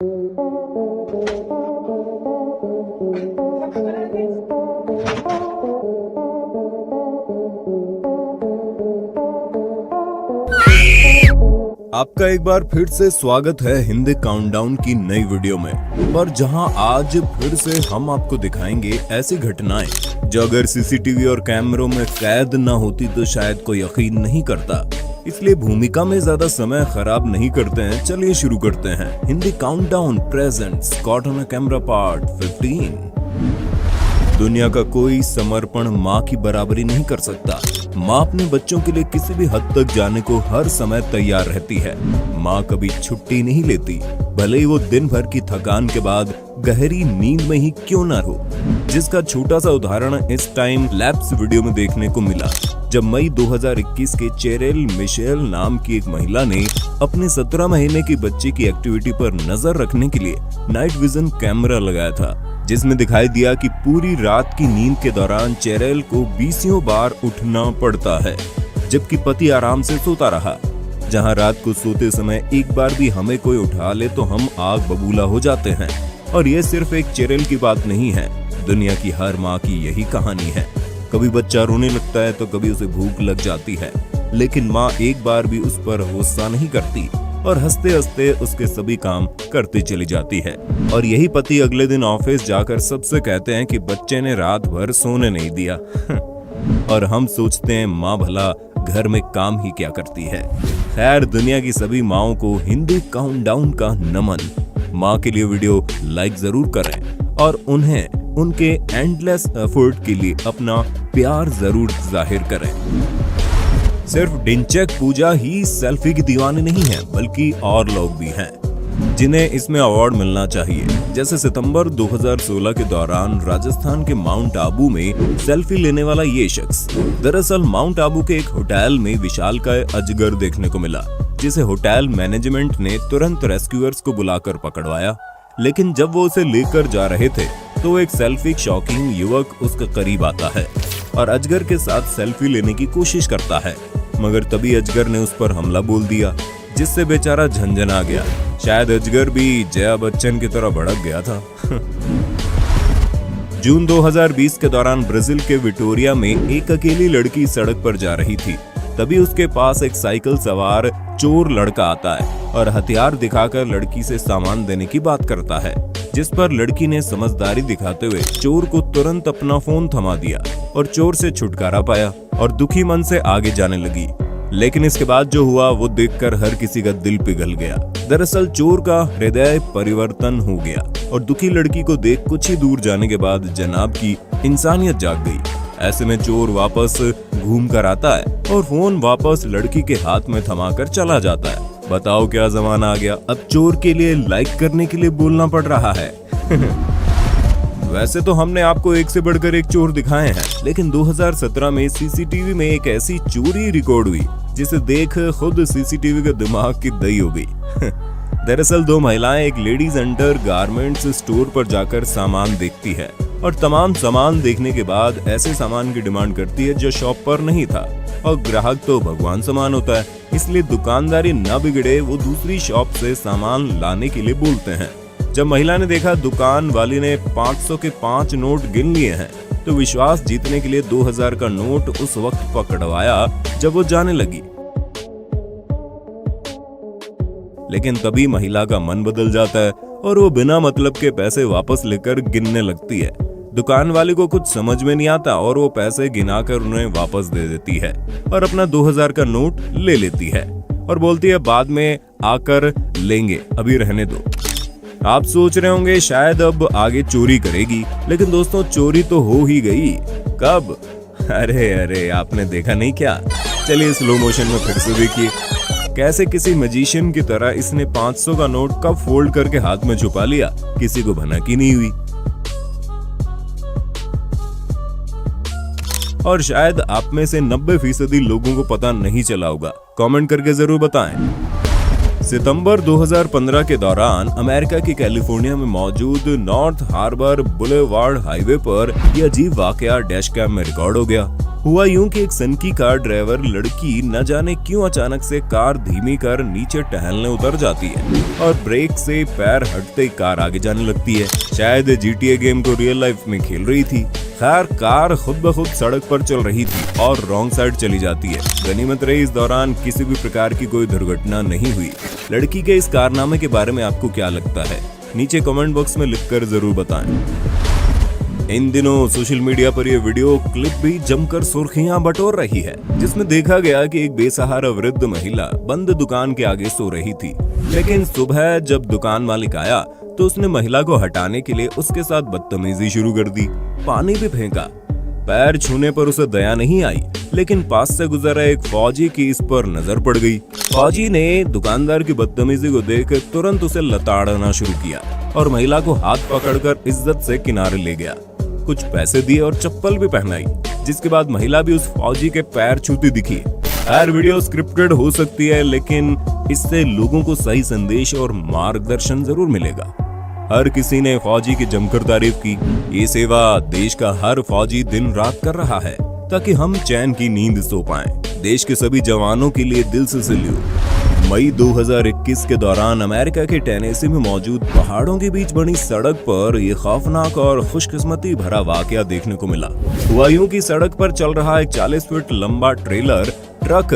आपका एक बार फिर से स्वागत है हिंदी काउंटडाउन की नई वीडियो में। पर जहां आज फिर से हम आपको दिखाएंगे ऐसी घटनाएं जो अगर सीसीटीवी और कैमरों में कैद न होती तो शायद कोई यकीन नहीं करता। इसलिए भूमिका में ज्यादा समय खराब नहीं करते हैं, चलिए शुरू करते हैं। Hindi countdown presents caught on camera part 15। दुनिया का कोई समर्पण माँ की बराबरी नहीं कर सकता। माँ अपने बच्चों के लिए किसी भी हद तक जाने को हर समय तैयार रहती है। माँ कभी छुट्टी नहीं लेती, भले ही वो दिन भर की थकान के बाद गहरी नींद में ही क्यों ना हो। जिसका छोटा सा उदाहरण इस टाइम लैप्स वीडियो में देखने को मिला, जब मई 2021 के चेरेल मिशेल नाम की एक महिला ने अपने 17 महीने की बच्ची की एक्टिविटी पर नजर रखने के लिए नाइट विजन कैमरा लगाया था, जिसमें दिखाई दिया कि पूरी रात की नींद के दौरान चेरेल को 20 बार उठना पड़ता है, जबकि पति आराम से सोता रहा। जहां रात को सोते समय एक बार भी हमें कोई उठा ले तो हम आग बबूला हो जाते हैं। और ये सिर्फ एक चेरेल की बात नहीं है, दुनिया की हर माँ की यही कहानी है। कभी बच्चा रोने लगता है तो कभी उसे भूख लग जाती है, लेकिन माँ एक बार भी उस पर गुस्सा नहीं करती और हंसते हंसते उसके सभी काम करती चली जाती है। और यही पति अगले दिन ऑफिस जाकर सबसे कहते हैं कि बच्चे ने रात भर सोने नहीं दिया। और हम सोचते हैं माँ भला घर में काम ही क्या करती है। खैर, दुनिया की सभी माँओं को हिंदी काउंटडाउन का नमन। माँ के लिए वीडियो लाइक जरूर करें और उन्हें उनके एंडलेस एफर्ट के लिए अपना प्यार जरूर जाहिर करें। सिर्फ डिंचक पूजा ही सेल्फी की दीवानी नहीं है, बल्कि और लोग भी हैं जिन्हें इसमें अवार्ड मिलना चाहिए। जैसे सितंबर 2016 के दौरान राजस्थान के माउंट आबू में सेल्फी लेने वाला ये शख्स। दरअसल माउंट आबू के एक होटल में विशालकाय अजगर देखने को मिला, जिसे होटल मैनेजमेंट ने तुरंत रेस्क्यूअर्स को बुलाकर पकड़वाया। लेकिन जब वो उसे लेकर जा रहे थे तो एक सेल्फी शौकीन युवक उसके करीब आता है और अजगर के साथ सेल्फी लेने की कोशिश करता है, मगर तभी अजगर ने उस पर हमला बोल दिया, जिससे बेचारा झंझना गया। शायद अजगर भी जया बच्चन की तरह भड़क गया था। जून 2020 के दौरान ब्राजील के विटोरिया में एक अकेली लड़की सड़क पर जा रही थी। तभी उसके पास एक साइकिल सवार चोर लड़का आता है और हथियार दिखाकर लड़की से सामान देने की बात करता है, जिस पर लड़की ने समझदारी दिखाते हुए चोर को तुरंत अपना फोन थमा दिया और चोर से छुटकारा पाया और दुखी मन से आगे जाने लगी। लेकिन इसके बाद जो हुआ वो देखकर हर किसी का दिल पिघल गया। दरअसल चोर का हृदय परिवर्तन हो गया और दुखी लड़की को देख कुछ ही दूर जाने के बाद जनाब की इंसानियत जाग गई। ऐसे में चोर वापस घूम कर आता है और फोन वापस लड़की के हाथ में थमाकर चला जाता है। बताओ क्या जमाना आ गया, अब चोर के लिए लाइक करने के लिए बोलना पड़ रहा है। वैसे तो हमने आपको एक से बढ़कर एक चोर दिखाए हैं, लेकिन 2017 में सीसीटीवी में एक ऐसी चोरी रिकॉर्ड हुई जिसे देख खुद सीसीटीवी का दिमाग की दही हो गई। दरअसल दो महिलाएं एक लेडीज अंडर गारमेंट्स स्टोर पर जाकर सामान देखती है और तमाम सामान देखने के बाद ऐसे सामान की डिमांड करती है जो शॉप पर नहीं था। और ग्राहक तो भगवान समान होता है, इसलिए दुकानदारी न बिगड़े वो दूसरी शॉप से सामान लाने के लिए बोलते हैं। जब महिला ने देखा दुकान वाली ने 500 के 5 नोट गिन लिए हैं, तो विश्वास जीतने के लिए 2000 का नोट उस वक्त पकड़वाया जब वो जाने लगी। लेकिन तभी महिला का मन बदल जाता है और वो बिना मतलब के पैसे वापस लेकर गिनने लगती है। दुकान वाले को कुछ समझ में नहीं आता और वो पैसे गिनाकर उन्हें वापस दे देती है और अपना 2000 का नोट ले लेती है और बोलती है बाद में आकर लेंगे, अभी रहने दो। आप सोच रहे होंगे शायद अब आगे चोरी करेगी, लेकिन दोस्तों चोरी तो हो ही गई। कब? अरे आपने देखा नहीं क्या? चलिए स्लो मोशन में फिर से देखिए कैसे किसी मैजिशियन की तरह इसने 500 का नोट कब फोल्ड करके हाथ में छुपा लिया, किसी को भनक ही नहीं हुई। और शायद आप में से 90% लोगों को पता नहीं चला होगा। कमेंट करके जरूर बताएं। सितंबर 2015 के दौरान अमेरिका की कैलिफोर्निया में मौजूद नॉर्थ हार्बर बुलेवार्ड हाईवे पर यह अजीब वाकया डैश कैम में रिकॉर्ड हो गया। हुआ यूं कि एक सनकी कार ड्राइवर लड़की न जाने क्यों अचानक से कार धीमी कर नीचे टहलने उतर जाती है और ब्रेक से पैर हटते ही कार आगे जाने लगती है। शायद GTA गेम को रियल लाइफ में खेल रही थी। खैर, कार खुद ब खुद सड़क पर चल रही थी और रॉन्ग साइड चली जाती है। गनीमत रही इस दौरान किसी भी प्रकार की कोई दुर्घटना नहीं हुई। लड़की के इस कारनामे के बारे में आपको क्या लगता है? नीचे कमेंट बॉक्स में लिखकर जरूर बताएं। इन दिनों सोशल मीडिया पर यह वीडियो क्लिप भी जमकर सुर्खियां बटोर रही है, जिसमें देखा गया कि एक बेसहारा वृद्ध महिला बंद दुकान के आगे सो रही थी। लेकिन सुबह जब दुकान मालिक आया तो उसने महिला को हटाने के लिए उसके साथ बदतमीजी शुरू कर दी, पानी भी फेंका। पैर छूने पर उसे दया नहीं आई, लेकिन पास से गुजरा एक फौजी की इस पर नजर पड़ गई। फौजी ने दुकानदार की बदतमीजी को देख तुरंत उसे लताड़ना शुरू किया और महिला को हाथ पकड़कर इज्जत से किनारे ले गया। कुछ पैसे दिए और चप्पल भी पहनाई, जिसके बाद महिला भी उस फौजी के पैर छूती दिखी। हर वीडियो स्क्रिप्टेड हो सकती है, लेकिन इससे लोगों को सही संदेश और मार्गदर्शन जरूर मिलेगा। हर किसी ने फौजी की जमकर तारीफ की। ये सेवा देश का हर फौजी दिन रात कर रहा है ताकि हम चैन की नींद सो पाएं। देश के सभी जवानों के लिए दिल से सैल्यूट। मई 2021 के दौरान अमेरिका के टेनेसी में मौजूद पहाड़ों के बीच बनी सड़क पर यह खौफनाक और खुशकिस्मती भरा वाकया देखने को मिला। हुआ यूं कि सड़क पर चल रहा एक 40 फीट लंबा ट्रेलर ट्रक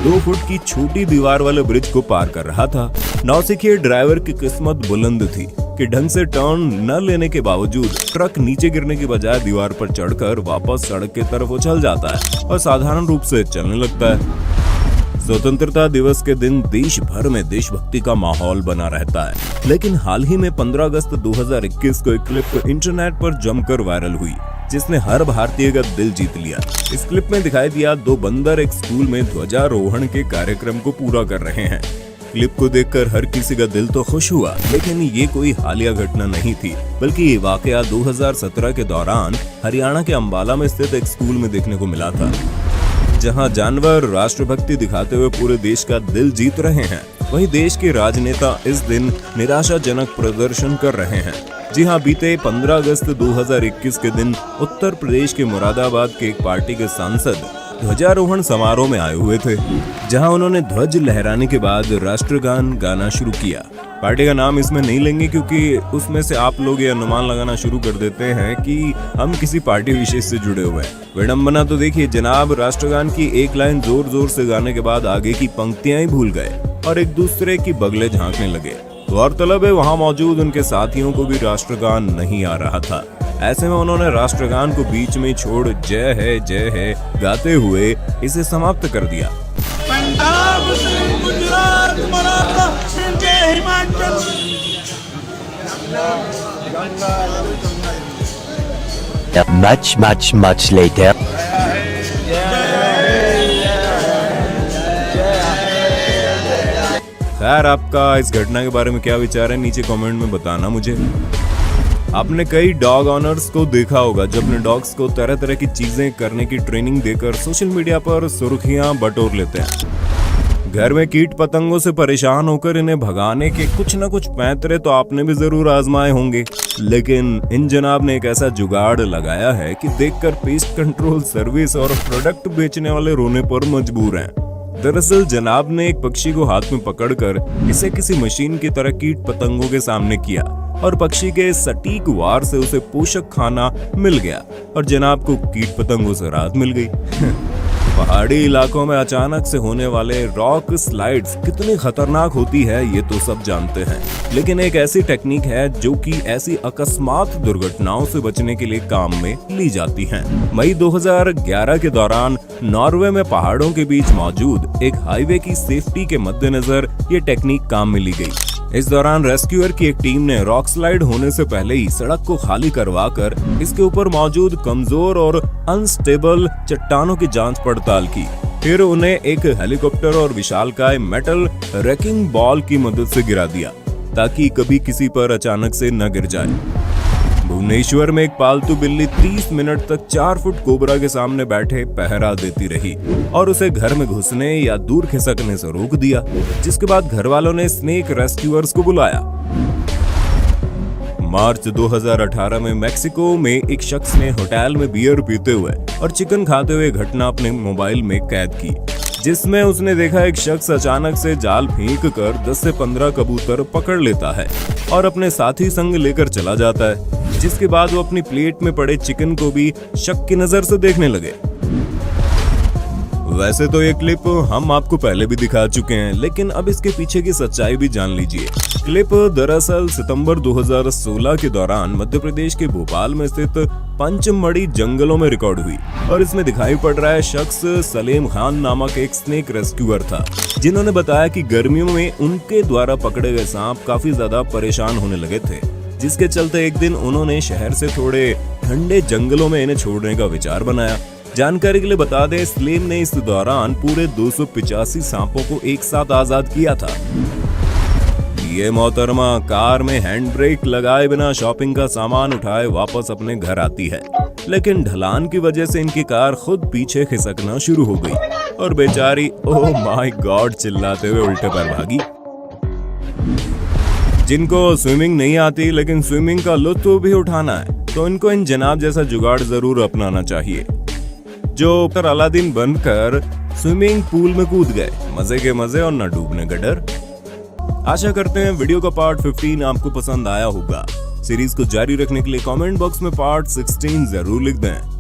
2 फुट की छोटी दीवार वाले ब्रिज को पार कर रहा था। नौसिखिए ड्राइवर की किस्मत बुलंद थी कि ढंग से टर्न न लेने के बावजूद ट्रक नीचे गिरने की बजाय दीवार पर चढ़कर वापस सड़क की तरफ उछल जाता है और साधारण रूप से चलने लगता है। स्वतंत्रता दिवस के दिन देश भर में देशभक्ति का माहौल बना रहता है, लेकिन हाल ही में 15 अगस्त 2021 को एक क्लिप इंटरनेट पर जमकर वायरल हुई, जिसने हर भारतीय का दिल जीत लिया। इस क्लिप में दिखाई दिया 2 बंदर एक स्कूल में ध्वजारोहण के कार्यक्रम को पूरा कर रहे हैं। क्लिप को देखकर हर किसी का दिल तो खुश हुआ, लेकिन ये कोई हालिया घटना नहीं थी, बल्कि ये वाकया 2017 के दौरान हरियाणा के अंबाला में स्थित एक स्कूल में देखने को मिला था, जहां जानवर राष्ट्रभक्ति दिखाते हुए पूरे देश का दिल जीत रहे हैं। वहीं देश के राजनेता इस दिन निराशाजनक प्रदर्शन कर रहे हैं। जी हां, बीते 15 अगस्त 2021 के दिन उत्तर प्रदेश के मुरादाबाद के एक पार्टी के सांसद ध्वजारोहण समारोह में आए हुए थे, जहां उन्होंने ध्वज लहराने के बाद राष्ट्रगान गाना शुरू किया। पार्टी का नाम इसमें नहीं लेंगे क्योंकि उसमें से आप लोग ये अनुमान लगाना शुरू कर देते हैं कि हम किसी पार्टी विशेष से जुड़े हुए हैं। विडंबना तो देखिए, जनाब राष्ट्रगान की एक लाइन जोर जोर से गाने के बाद आगे की पंक्तियां ही भूल गए और एक दूसरे की बगले झांकने लगे। गौरतलब है वहां मौजूद उनके साथियों को भी राष्ट्रगान नहीं आ रहा था। ऐसे में उन्होंने राष्ट्रगान को बीच में छोड़ जय है गाते हुए इसे समाप्त कर दिया। पंजाब, गुजरात, मराठा, हिमाचल। Much later. खैर, आपका इस घटना के बारे में क्या विचार है? नीचे कमेंट में बताना मुझे। आपने कई डॉग ऑनर्स को देखा होगा जो अपने डॉग्स को तरह तरह की चीजें करने की ट्रेनिंग देकर सोशल मीडिया पर सुर्खियां बटोर लेते हैं। घर में कीट पतंगों से परेशान होकर इन्हें भगाने के कुछ न कुछ पैंतरे तो आपने भी जरूर आजमाए होंगे, लेकिन इन जनाब ने एक ऐसा जुगाड़ लगाया है कि देखकर पेस्ट कंट्रोल सर्विस और प्रोडक्ट बेचने वाले रोने पर मजबूर हैं। दरअसल जनाब ने एक पक्षी को हाथ में पकड़कर इसे किसी मशीन की तरह कीट पतंगों के सामने किया और पक्षी के सटीक वार से उसे पोषक खाना मिल गया और जनाब को कीट पतंगों से राहत मिल गई। पहाड़ी इलाकों में अचानक से होने वाले रॉक स्लाइड्स कितनी खतरनाक होती है ये तो सब जानते हैं, लेकिन एक ऐसी टेक्निक है जो कि ऐसी अकस्मात दुर्घटनाओं से बचने के लिए काम में ली जाती है। मई 2011 के दौरान नॉर्वे में पहाड़ों के बीच मौजूद एक हाईवे की सेफ्टी के मद्देनजर ये टेक्निक काम में ली गई। इस दौरान रेस्क्यूअर की एक टीम ने रॉक स्लाइड होने से पहले ही सड़क को खाली करवाकर इसके ऊपर मौजूद कमजोर और अनस्टेबल चट्टानों की जांच पड़ताल की। फिर उन्हें एक हेलीकॉप्टर और विशालकाय मेटल रेकिंग बॉल की मदद से गिरा दिया ताकि कभी किसी पर अचानक से न गिर जाए। भुवनेश्वर में एक पालतू बिल्ली 30 मिनट तक 4 फुट कोबरा के सामने बैठे पहरा देती रही और उसे घर में घुसने या दूर खिसकने से रोक दिया, जिसके बाद घर वालों ने स्नेक रेस्क्यूअर्स को बुलाया। मार्च 2018 में मेक्सिको में एक शख्स ने होटल में बियर पीते हुए और चिकन खाते हुए घटना अपने मोबाइल में कैद की, जिसमें उसने देखा एक शख्स अचानक से जाल फेंक कर 10 से 15 कबूतर पकड़ लेता है और अपने साथी संग लेकर चला जाता है, जिसके बाद वो अपनी प्लेट में पड़े चिकन को भी शक की नजर से देखने लगे। वैसे तो ये क्लिप हम आपको पहले भी दिखा चुके हैं, लेकिन अब इसके पीछे की सच्चाई भी जान लीजिए। क्लिप दरअसल सितंबर 2016 के दौरान मध्य प्रदेश के भोपाल में स्थित पंचमढ़ी जंगलों में रिकॉर्ड हुई और इसमें दिखाई पड़ रहा है शख्स सलीम खान नामक एक स्नेक रेस्क्यूअर था, जिन्होंने बताया कि गर्मियों में उनके द्वारा पकड़े गए सांप काफी ज्यादा परेशान होने लगे थे, जिसके चलते एक दिन उन्होंने शहर से थोड़े ठंडे जंगलों में इन्हें छोड़ने का विचार बनाया। जानकारी के लिए बता दें, सलीम ने इस दौरान पूरे 285 सांपों को एक साथ आजाद किया था। ये मोहतरमा कार में हैंड ब्रेक लगाए बिना शॉपिंग का सामान उठाए वापस अपने घर आती है, लेकिन ढलान की वजह से इनकी कार खुद पीछे खिसकना शुरू हो गई और बेचारी ओह माय गॉड चिल्लाते हुए उल्टे पर भागी। जिनको स्विमिंग नहीं आती लेकिन स्विमिंग का लुत्फ भी उठाना है, तो इनको इन जनाब जैसा जुगाड़ जरूर अपनाना चाहिए, जो पर अलादीन बनकर स्विमिंग पूल में कूद गए, मजे के मजे और न डूबने का डर। आशा करते हैं वीडियो का पार्ट 15 आपको पसंद आया होगा। सीरीज को जारी रखने के लिए कमेंट बॉक्स में पार्ट 16 जरूर लिख दें।